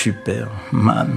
Superman.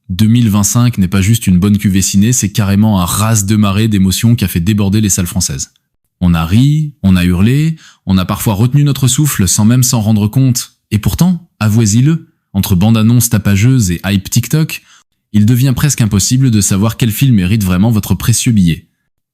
2025 n'est pas juste une bonne cuvée ciné, c'est carrément un raz de marée d'émotions qui a fait déborder les salles françaises. On a ri, on a hurlé, on a parfois retenu notre souffle sans même s'en rendre compte. Et pourtant, avouez-le, entre bande-annonces tapageuses et hype TikTok, il devient presque impossible de savoir quel film mérite vraiment votre précieux billet.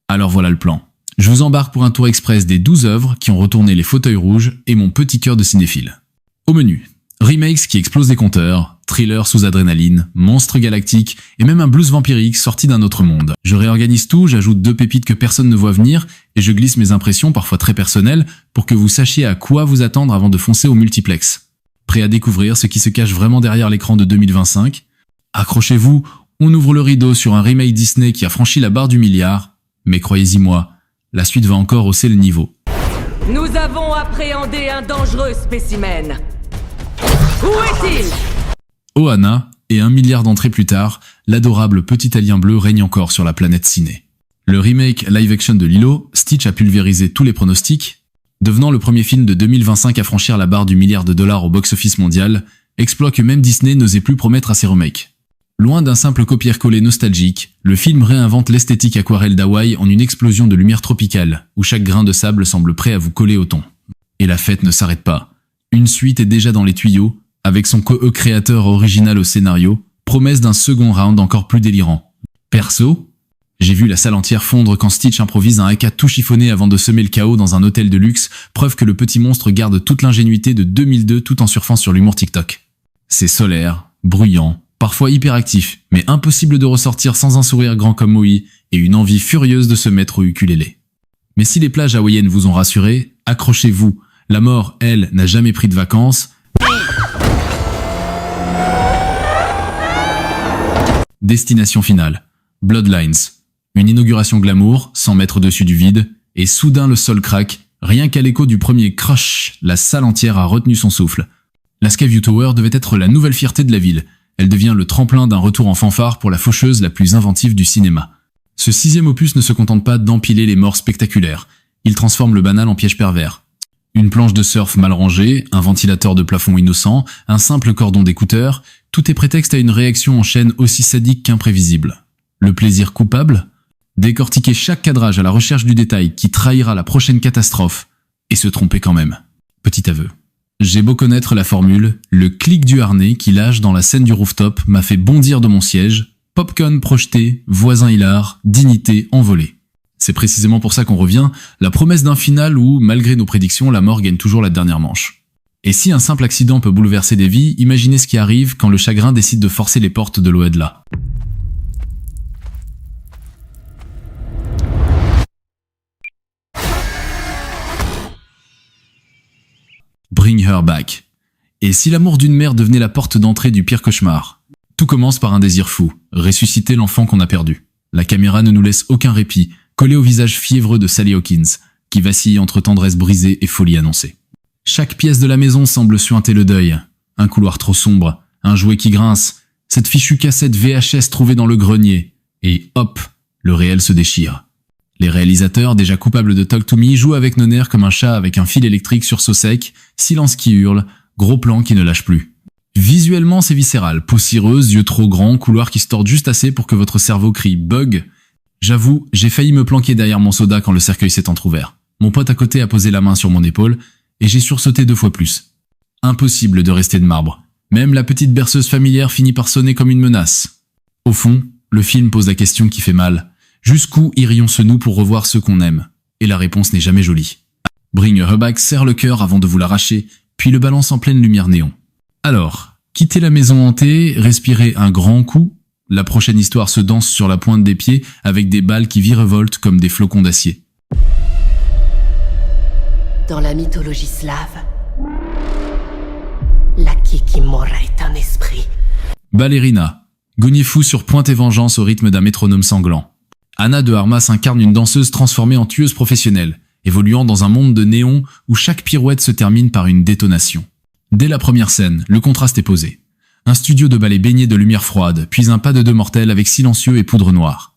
Alors voilà le plan. Je vous embarque pour un tour express des 12 œuvres qui ont retourné les fauteuils rouges et mon petit cœur de cinéphile. Au menu, remakes qui explosent des compteurs, thrillers sous adrénaline, monstres galactiques et même un blues vampirique sorti d'un autre monde. Je réorganise tout, j'ajoute 2 pépites que personne ne voit venir et je glisse mes impressions parfois très personnelles pour que vous sachiez à quoi vous attendre avant de foncer au multiplex. Prêt à découvrir ce qui se cache vraiment derrière l'écran de 2025 ? Accrochez-vous, on ouvre le rideau sur un remake Disney qui a franchi la barre du milliard, mais croyez-y moi, la suite va encore hausser le niveau. Nous avons appréhendé un dangereux spécimen. Où est-il ? Ohana, et 1 milliard d'entrées plus tard, l'adorable petit alien bleu règne encore sur la planète ciné. Le remake live-action de Lilo, Stitch a pulvérisé tous les pronostics, devenant le premier film de 2025 à franchir la barre du milliard de dollars au box-office mondial, exploit que même Disney n'osait plus promettre à ses remakes. Loin d'un simple copier-coller nostalgique, le film réinvente l'esthétique aquarelle d'Hawaï en une explosion de lumière tropicale, où chaque grain de sable semble prêt à vous coller au ton. Et la fête ne s'arrête pas. Une suite est déjà dans les tuyaux, avec son co-créateur original au scénario, promesse d'un second round encore plus délirant. Perso, j'ai vu la salle entière fondre quand Stitch improvise un haka tout chiffonné avant de semer le chaos dans un hôtel de luxe, preuve que le petit monstre garde toute l'ingénuité de 2002 tout en surfant sur l'humour TikTok. C'est solaire, bruyant, parfois hyperactif, mais impossible de ressortir sans un sourire grand comme Moïse et une envie furieuse de se mettre au ukulélé. Mais si les plages hawaïennes vous ont rassuré, accrochez-vous, la mort, elle, n'a jamais pris de vacances. Destination finale, Bloodlines. Une inauguration glamour, sans mettre dessus du vide, et soudain le sol craque, rien qu'à l'écho du premier crush, la salle entière a retenu son souffle. La Skyview Tower devait être la nouvelle fierté de la ville. Elle devient le tremplin d'un retour en fanfare pour la faucheuse la plus inventive du cinéma. Ce 6e opus ne se contente pas d'empiler les morts spectaculaires. Il transforme le banal en piège pervers. Une planche de surf mal rangée, un ventilateur de plafond innocent, un simple cordon d'écouteurs, tout est prétexte à une réaction en chaîne aussi sadique qu'imprévisible. Le plaisir coupable ? Décortiquer chaque cadrage à la recherche du détail qui trahira la prochaine catastrophe, et se tromper quand même. Petit aveu. J'ai beau connaître la formule, le clic du harnais qui lâche dans la scène du rooftop m'a fait bondir de mon siège, popcorn projeté, voisin hilar, dignité envolée. C'est précisément pour ça qu'on revient, la promesse d'un final où, malgré nos prédictions, la mort gagne toujours la dernière manche. Et si un simple accident peut bouleverser des vies, imaginez ce qui arrive quand le chagrin décide de forcer les portes de l'au-delà. Bring Her Back. Et si l'amour d'une mère devenait la porte d'entrée du pire cauchemar ? Tout commence par un désir fou, ressusciter l'enfant qu'on a perdu. La caméra ne nous laisse aucun répit, collée au visage fiévreux de Sally Hawkins, qui vacille entre tendresse brisée et folie annoncée. Chaque pièce de la maison semble suinter le deuil. Un couloir trop sombre, un jouet qui grince, cette fichue cassette VHS trouvée dans le grenier. Et hop, le réel se déchire. Les réalisateurs, déjà coupables de Talk to Me, jouent avec nos nerfs comme un chat avec un fil électrique sur seau sec, silence qui hurle, gros plan qui ne lâche plus. Visuellement, c'est viscéral, peau cireuse, yeux trop grands, couloir qui se tordent juste assez pour que votre cerveau crie « bug ». J'avoue, j'ai failli me planquer derrière mon soda quand le cercueil s'est entrouvert. Mon pote à côté a posé la main sur mon épaule, et j'ai sursauté 2 fois plus. Impossible de rester de marbre. Même la petite berceuse familière finit par sonner comme une menace. Au fond, le film pose la question qui fait mal. Jusqu'où irions-nous pour revoir ceux qu'on aime ? Et la réponse n'est jamais jolie. Bring Her Back serre le cœur avant de vous l'arracher, puis le balance en pleine lumière néon. Alors, quittez la maison hantée, respirez un grand coup. La prochaine histoire se danse sur la pointe des pieds avec des balles qui virevoltent comme des flocons d'acier. Dans la mythologie slave, la Kikimora est un esprit. Ballerina. Gognez-fou sur Pointe et Vengeance au rythme d'un métronome sanglant. Anna de Armas incarne une danseuse transformée en tueuse professionnelle, évoluant dans un monde de néon où chaque pirouette se termine par une détonation. Dès la première scène, le contraste est posé. Un studio de ballet baigné de lumière froide, puis un pas de 2 mortels avec silencieux et poudre noire.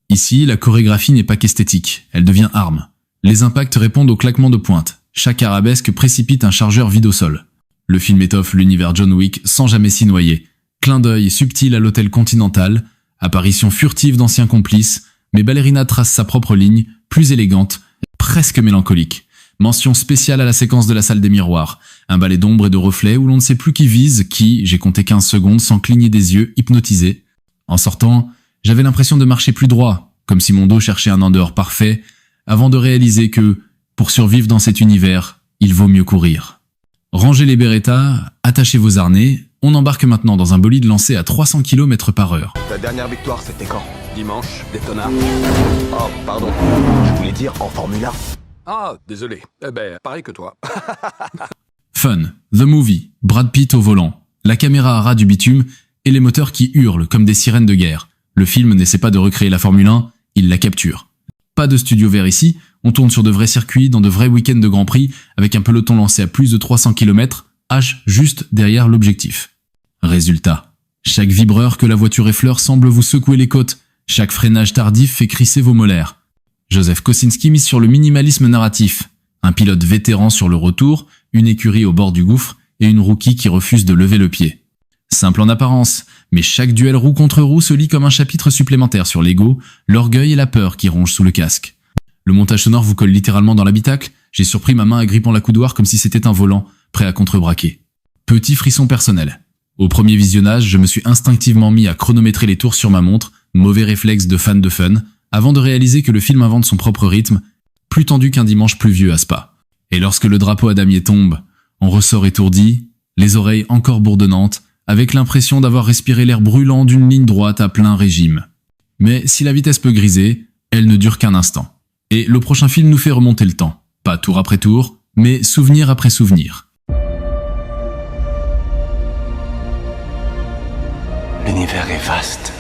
Ici, la chorégraphie n'est pas qu'esthétique, elle devient arme. Les impacts répondent au claquement de pointe. Chaque arabesque précipite un chargeur vide au sol. Le film étoffe l'univers John Wick sans jamais s'y noyer. Clin d'œil subtil à l'hôtel Continental, apparition furtive d'anciens complices, mais Ballerina trace sa propre ligne, plus élégante, presque mélancolique. Mention spéciale à la séquence de la salle des miroirs, un ballet d'ombre et de reflets où l'on ne sait plus qui vise, qui, j'ai compté 15 secondes sans cligner des yeux, hypnotisé. En sortant, j'avais l'impression de marcher plus droit, comme si mon dos cherchait un endroit parfait, avant de réaliser que, pour survivre dans cet univers, il vaut mieux courir. Rangez les Beretta, attachez vos harnais, on embarque maintenant dans un bolide lancé à 300 km/h. Ta dernière victoire, c'était quand? Dimanche, Daytona. Oh, pardon. Je voulais dire en Formule 1. Ah, désolé. Eh ben, pareil que toi. Fun, The Movie, Brad Pitt au volant, la caméra à ras du bitume et les moteurs qui hurlent comme des sirènes de guerre. Le film n'essaie pas de recréer la Formule 1, il la capture. Pas de studio vert ici, on tourne sur de vrais circuits, dans de vrais week-ends de Grand Prix, avec un peloton lancé à plus de 300 km, H juste derrière l'objectif. Résultat, chaque vibreur que la voiture effleure semble vous secouer les côtes, chaque freinage tardif fait crisser vos molaires. Joseph Kosinski mise sur le minimalisme narratif. Un pilote vétéran sur le retour, une écurie au bord du gouffre et une rookie qui refuse de lever le pied. Simple en apparence, mais chaque duel roue contre roue se lit comme un chapitre supplémentaire sur l'ego, l'orgueil et la peur qui rongent sous le casque. Le montage sonore vous colle littéralement dans l'habitacle, j'ai surpris ma main agrippant la coudoir comme si c'était un volant, prêt à contrebraquer. Petit frisson personnel. Au premier visionnage, je me suis instinctivement mis à chronométrer les tours sur ma montre, mauvais réflexe de fan de fun, avant de réaliser que le film invente son propre rythme, plus tendu qu'un dimanche pluvieux à Spa. Et lorsque le drapeau à damier tombe, on ressort étourdi, les oreilles encore bourdonnantes, avec l'impression d'avoir respiré l'air brûlant d'une ligne droite à plein régime. Mais si la vitesse peut griser, elle ne dure qu'un instant. Et le prochain film nous fait remonter le temps. Pas tour après tour, mais souvenir après souvenir. L'univers est vaste.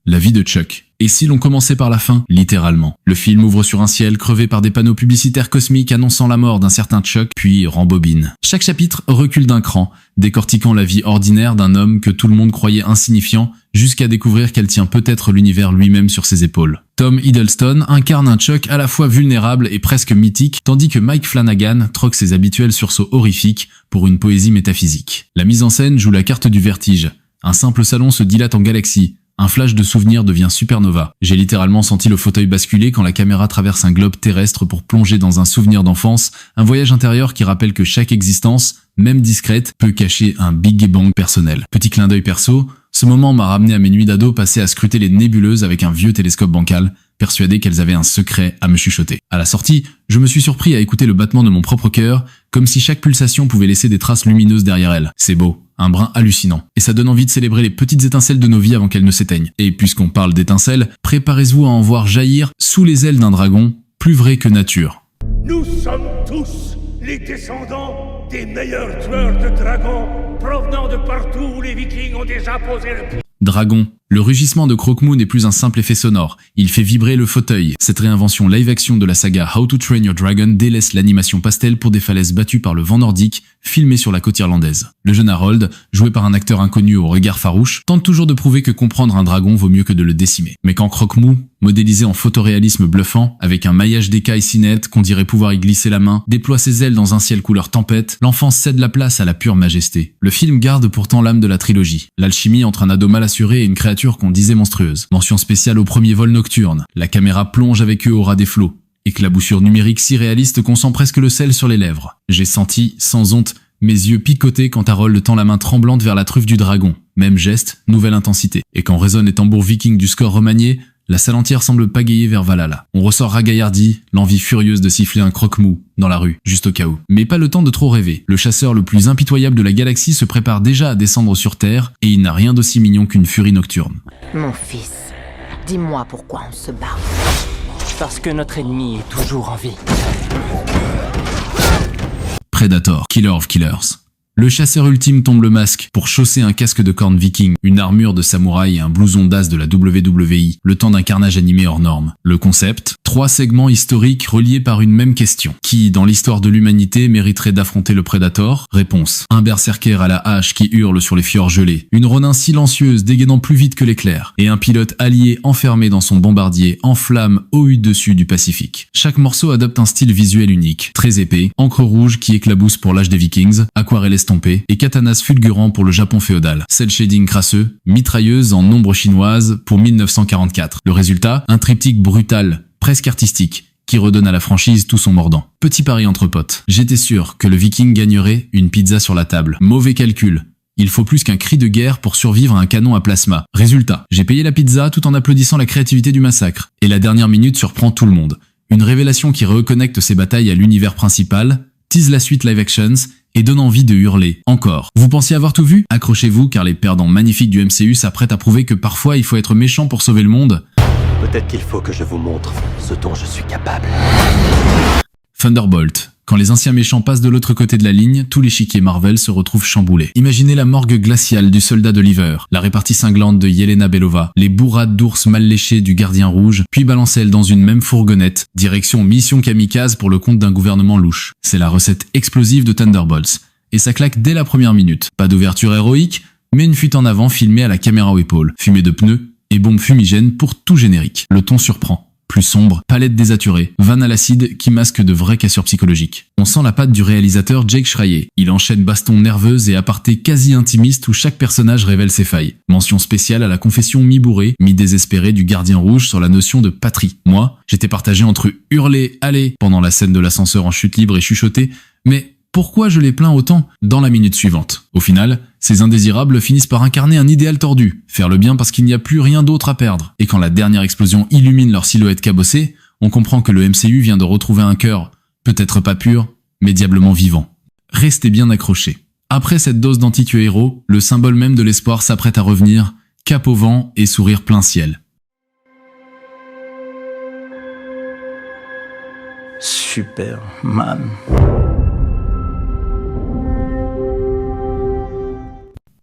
La vie de Chuck. Et si l'on commençait par la fin, littéralement. Le film ouvre sur un ciel crevé par des panneaux publicitaires cosmiques annonçant la mort d'un certain Chuck, puis rembobine. Chaque chapitre recule d'un cran, décortiquant la vie ordinaire d'un homme que tout le monde croyait insignifiant, jusqu'à découvrir qu'elle tient peut-être l'univers lui-même sur ses épaules. Tom Hiddleston incarne un Chuck à la fois vulnérable et presque mythique, tandis que Mike Flanagan troque ses habituels sursauts horrifiques pour une poésie métaphysique. La mise en scène joue la carte du vertige. Un simple salon se dilate en galaxie. Un flash de souvenir devient supernova. J'ai littéralement senti le fauteuil basculer quand la caméra traverse un globe terrestre pour plonger dans un souvenir d'enfance, un voyage intérieur qui rappelle que chaque existence, même discrète, peut cacher un big bang personnel. Petit clin d'œil perso, ce moment m'a ramené à mes nuits d'ado passées à scruter les nébuleuses avec un vieux télescope bancal, persuadé qu'elles avaient un secret à me chuchoter. À la sortie, je me suis surpris à écouter le battement de mon propre cœur, comme si chaque pulsation pouvait laisser des traces lumineuses derrière elle. C'est beau. Un brin hallucinant. Et ça donne envie de célébrer les petites étincelles de nos vies avant qu'elles ne s'éteignent. Et puisqu'on parle d'étincelles, préparez-vous à en voir jaillir sous les ailes d'un dragon, plus vrai que nature. Nous sommes tous les descendants des meilleurs tueurs de dragons provenant de partout où les Vikings ont déjà posé le pied. Dragon. Le rugissement de Croque-Mou n'est plus un simple effet sonore, il fait vibrer le fauteuil. Cette réinvention live-action de la saga How to Train Your Dragon délaisse l'animation pastel pour des falaises battues par le vent nordique, filmé sur la côte irlandaise. Le jeune Harold, joué par un acteur inconnu au regard farouche, tente toujours de prouver que comprendre un dragon vaut mieux que de le décimer. Mais quand Croque-Mou, modélisé en photoréalisme bluffant, avec un maillage d'écailles si net qu'on dirait pouvoir y glisser la main, déploie ses ailes dans un ciel couleur tempête, l'enfant cède la place à la pure majesté. Le film garde pourtant l'âme de la trilogie. L'alchimie entre un ado mal assuré et une créature qu'on disait monstrueuse. Mention spéciale au premier vol nocturne. La caméra plonge avec eux au ras des flots. Éclaboussure numérique si réaliste qu'on sent presque le sel sur les lèvres. J'ai senti, sans honte, mes yeux picoter quand Harold tend la main tremblante vers la truffe du dragon. Même geste, nouvelle intensité. Et quand résonnent les tambours vikings du score remanié, la salle entière semble pagayer vers Valhalla. On ressort ragaillardi, l'envie furieuse de siffler un croque-mou dans la rue, juste au cas où. Mais pas le temps de trop rêver. Le chasseur le plus impitoyable de la galaxie se prépare déjà à descendre sur Terre, et il n'a rien d'aussi mignon qu'une furie nocturne. Mon fils, dis-moi pourquoi on se bat. Parce que notre ennemi est toujours en vie. Predator, Killer of Killers. Le chasseur ultime tombe le masque pour chausser un casque de corne viking, une armure de samouraï et un blouson d'as de la WWE, le temps d'un carnage animé hors norme. Le concept, 3 segments historiques reliés par une même question. Qui, dans l'histoire de l'humanité, mériterait d'affronter le Predator? Réponse. Un berserker à la hache qui hurle sur les fjords gelés, une Ronin silencieuse dégainant plus vite que l'éclair, et un pilote allié enfermé dans son bombardier en flammes au dessus du Pacifique. Chaque morceau adopte un style visuel unique, très épais, encre rouge qui éclabousse pour l'âge des Vikings, aquarelle estompée, et katanas fulgurants pour le Japon féodal, cel shading crasseux, mitrailleuse en ombre chinoise pour 1944. Le résultat, un triptyque brutal, presque artistique, qui redonne à la franchise tout son mordant. Petit pari entre potes. J'étais sûr que le Viking gagnerait une pizza sur la table. Mauvais calcul. Il faut plus qu'un cri de guerre pour survivre à un canon à plasma. Résultat, j'ai payé la pizza tout en applaudissant la créativité du massacre. Et la dernière minute surprend tout le monde. Une révélation qui reconnecte ces batailles à l'univers principal, tease la suite live actions et donne envie de hurler. Encore. Vous pensiez avoir tout vu? Accrochez-vous car les perdants magnifiques du MCU s'apprêtent à prouver que parfois il faut être méchant pour sauver le monde. Peut-être qu'il faut que je vous montre ce dont je suis capable. Thunderbolt. Quand les anciens méchants passent de l'autre côté de la ligne, tout l'échiquier Marvel se retrouve chamboulé. Imaginez la morgue glaciale du soldat d'Oliver, la répartie cinglante de Yelena Belova, les bourrades d'ours mal léchés du gardien rouge, puis balancez-elles dans une même fourgonnette, direction mission kamikaze pour le compte d'un gouvernement louche. C'est la recette explosive de Thunderbolts. Et ça claque dès la première minute. Pas d'ouverture héroïque, mais une fuite en avant filmée à la caméra aux épaules, fumée de pneus et bombes fumigènes pour tout générique. Le ton surprend. Plus sombre, palette désaturée, vanne à l'acide qui masque de vraies cassures psychologiques. On sent la patte du réalisateur Jake Schreier. Il enchaîne bastons nerveuses et apartés quasi intimistes où chaque personnage révèle ses failles. Mention spéciale à la confession mi-bourrée, mi-désespérée du gardien rouge sur la notion de patrie. Moi, j'étais partagé entre hurler « Allez !» pendant la scène de l'ascenseur en chute libre et chuchoter « Mais pourquoi je les plains autant ?» dans la minute suivante. Au final, ces indésirables finissent par incarner un idéal tordu, faire le bien parce qu'il n'y a plus rien d'autre à perdre. Et quand la dernière explosion illumine leur silhouette cabossée, on comprend que le MCU vient de retrouver un cœur, peut-être pas pur, mais diablement vivant. Restez bien accrochés. Après cette dose d'anti-héros, le symbole même de l'espoir s'apprête à revenir, cap au vent et sourire plein ciel. Superman.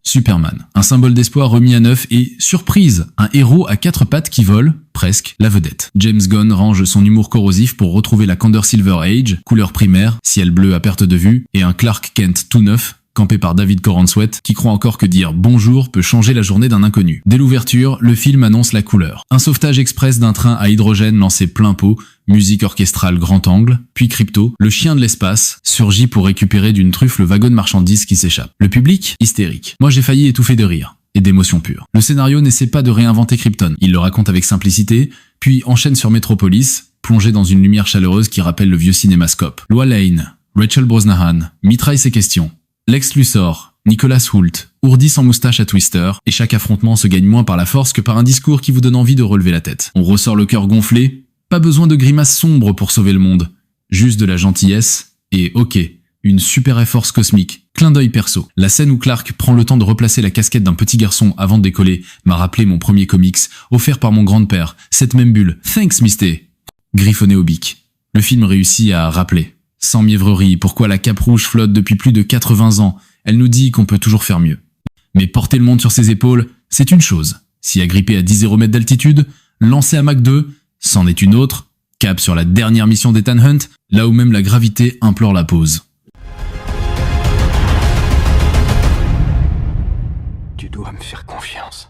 Superman, un symbole d'espoir remis à neuf et, surprise, un héros à 4 pattes qui vole, presque, la vedette. James Gunn range son humour corrosif pour retrouver la candeur Silver Age, couleur primaire, ciel bleu à perte de vue, et un Clark Kent tout neuf, campé par David Corenswet, qui croit encore que dire bonjour peut changer la journée d'un inconnu. Dès l'ouverture, le film annonce la couleur. Un sauvetage express d'un train à hydrogène lancé plein pot, musique orchestrale grand angle, puis Crypto, le chien de l'espace, surgit pour récupérer d'une truffe le wagon de marchandises qui s'échappe. Le public, hystérique. Moi j'ai failli étouffer de rire. Et d'émotion pure. Le scénario n'essaie pas de réinventer Krypton. Il le raconte avec simplicité, puis enchaîne sur Metropolis, plongé dans une lumière chaleureuse qui rappelle le vieux cinémascope. Lois Lane, Rachel Brosnahan, mitraille ses questions. Lex Luthor, Nicholas Hoult, ourdi sans moustache à Twister, et chaque affrontement se gagne moins par la force que par un discours qui vous donne envie de relever la tête. On ressort le cœur gonflé, pas besoin de grimaces sombres pour sauver le monde. Juste de la gentillesse, et ok, une super force cosmique. Clin d'œil perso. La scène où Clark prend le temps de replacer la casquette d'un petit garçon avant de décoller m'a rappelé mon premier comics, offert par mon grand-père, cette même bulle. Thanks, Misté. Griffonné au bic. Le film réussit à rappeler. Sans mièvrerie, pourquoi la cape rouge flotte depuis plus de 80 ans? Elle nous dit qu'on peut toujours faire mieux. Mais porter le monde sur ses épaules, c'est une chose. S'y agripper à 10 000 d'altitude, lancer à Mach 2, c'en est une autre. Cap sur la dernière mission d'Ethan Hunt, là où même la gravité implore la pause. Tu dois me faire confiance.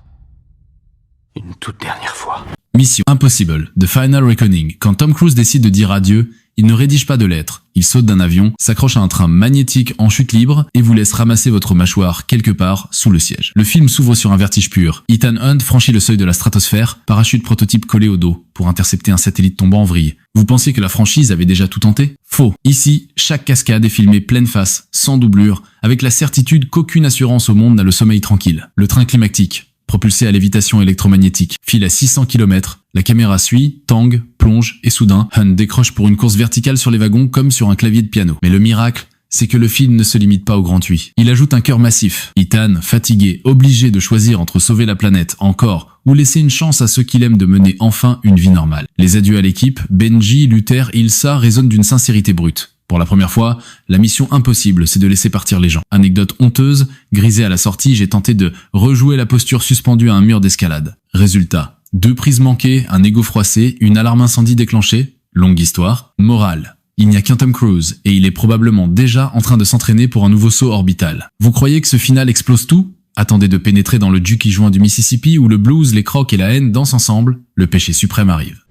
Une toute dernière fois. Mission Impossible, The Final Reckoning. Quand Tom Cruise décide de dire adieu, il ne rédige pas de lettres. Il saute d'un avion, s'accroche à un train magnétique en chute libre et vous laisse ramasser votre mâchoire quelque part sous le siège. Le film s'ouvre sur un vertige pur. Ethan Hunt franchit le seuil de la stratosphère, parachute prototype collé au dos, pour intercepter un satellite tombant en vrille. Vous pensiez que la franchise avait déjà tout tenté? Faux. Ici, chaque cascade est filmée pleine face, sans doublure, avec la certitude qu'aucune assurance au monde n'a le sommeil tranquille. Le train climactique, propulsé à lévitation électromagnétique, file à 600 km, la caméra suit, tangue, plonge, et soudain, Hunt décroche pour une course verticale sur les wagons comme sur un clavier de piano. Mais le miracle, c'est que le film ne se limite pas au grand tuy. Il ajoute un cœur massif. Ethan, fatigué, obligé de choisir entre sauver la planète encore ou laisser une chance à ceux qu'il aime de mener enfin une vie normale. Les adieux à l'équipe, Benji, Luther, Ilsa résonnent d'une sincérité brute. Pour la première fois, la mission impossible, c'est de laisser partir les gens. Anecdote honteuse, grisé à la sortie, j'ai tenté de rejouer la posture suspendue à un mur d'escalade. Résultat, 2 prises manquées, un égo froissé, une alarme incendie déclenchée. Longue histoire. Morale. Il n'y a qu'un Tom Cruise, et il est probablement déjà en train de s'entraîner pour un nouveau saut orbital. Vous croyez que ce final explose tout ? Attendez de pénétrer dans le Ducky joint du Mississippi où le blues, les crocs et la haine dansent ensemble, le péché suprême arrive.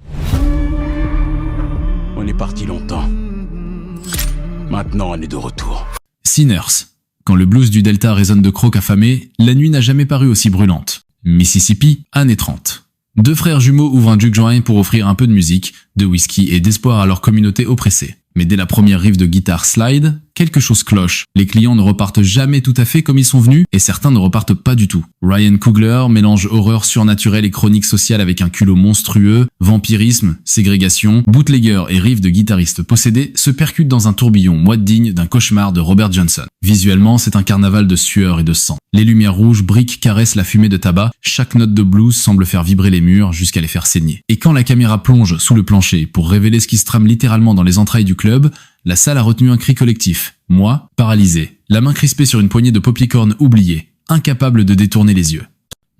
On est parti longtemps. Maintenant, on est de retour. Sinners. Quand le blues du Delta résonne de crocs affamés, la nuit n'a jamais paru aussi brûlante. Mississippi, années 30. 2 frères jumeaux ouvrent un juke joint pour offrir un peu de musique, de whisky et d'espoir à leur communauté oppressée. Mais dès la première riff de guitare slide, quelque chose cloche. Les clients ne repartent jamais tout à fait comme ils sont venus, et certains ne repartent pas du tout. Ryan Coogler mélange horreur surnaturelle et chronique sociale avec un culot monstrueux, vampirisme, ségrégation, bootlegger et riff de guitaristes possédés se percutent dans un tourbillon moite digne d'un cauchemar de Robert Johnson. Visuellement, c'est un carnaval de sueur et de sang. Les lumières rouges briquent caressent la fumée de tabac, chaque note de blues semble faire vibrer les murs jusqu'à les faire saigner. Et quand la caméra plonge sous le plancher pour révéler ce qui se trame littéralement dans les entrailles du club, la salle a retenu un cri collectif. Moi, paralysé, la main crispée sur une poignée de popcorn oubliée, incapable de détourner les yeux.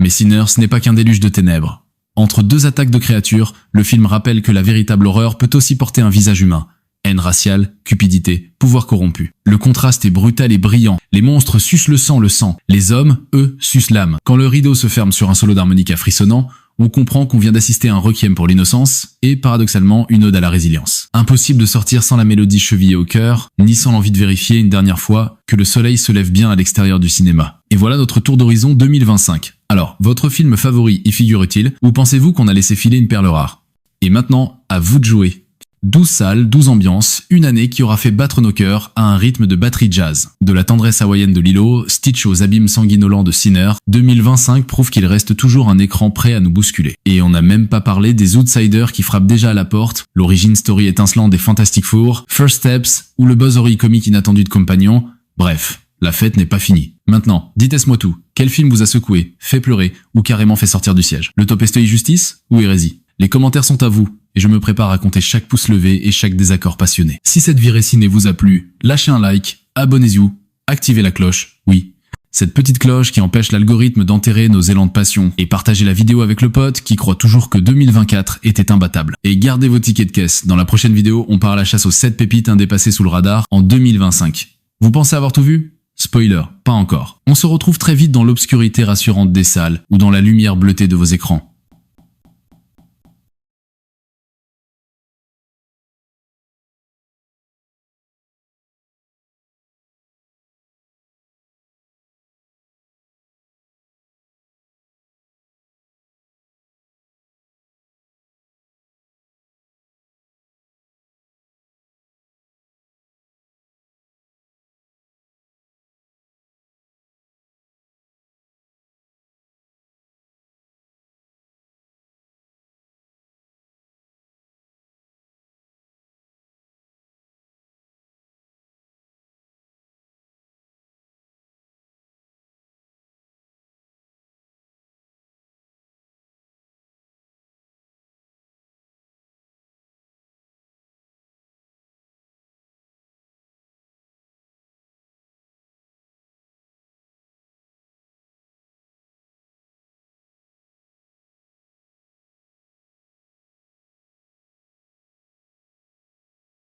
Mais Sinners n'est pas qu'un déluge de ténèbres. Entre 2 attaques de créatures, le film rappelle que la véritable horreur peut aussi porter un visage humain. Haine raciale, cupidité, pouvoir corrompu. Le contraste est brutal et brillant. Les monstres sucent le sang. Les hommes, eux, sucent l'âme. Quand le rideau se ferme sur un solo d'harmonica frissonnant, on comprend qu'on vient d'assister à un requiem pour l'innocence et, paradoxalement, une ode à la résilience. Impossible de sortir sans la mélodie chevillée au cœur, ni sans l'envie de vérifier une dernière fois que le soleil se lève bien à l'extérieur du cinéma. Et voilà notre tour d'horizon 2025. Alors, votre film favori y figure-t-il, ou pensez-vous qu'on a laissé filer une perle rare ? Et maintenant, à vous de jouer. 12 salles, 12 ambiances, une année qui aura fait battre nos cœurs à un rythme de batterie jazz. De la tendresse hawaïenne de Lilo, Stitch aux abîmes sanguinolents de Sinner, 2025 prouve qu'il reste toujours un écran prêt à nous bousculer. Et on n'a même pas parlé des outsiders qui frappent déjà à la porte, l'origin story étincelante des Fantastic Four, First Steps ou le buzz horry comique inattendu de Compagnon. Bref, la fête n'est pas finie. Maintenant, dites-moi tout. Quel film vous a secoué, fait pleurer ou carrément fait sortir du siège ? Le top est justice ou hérésie ? Les commentaires sont à vous, et je me prépare à compter chaque pouce levé et chaque désaccord passionné. Si cette virée ciné vous a plu, lâchez un like, abonnez-vous, activez la cloche, oui. Cette petite cloche qui empêche l'algorithme d'enterrer nos élans de passion, et partagez la vidéo avec le pote qui croit toujours que 2024 était imbattable. Et gardez vos tickets de caisse, dans la prochaine vidéo, on part à la chasse aux 7 pépites indépassées sous le radar en 2025. Vous pensez avoir tout vu ? Spoiler, pas encore. On se retrouve très vite dans l'obscurité rassurante des salles, ou dans la lumière bleutée de vos écrans.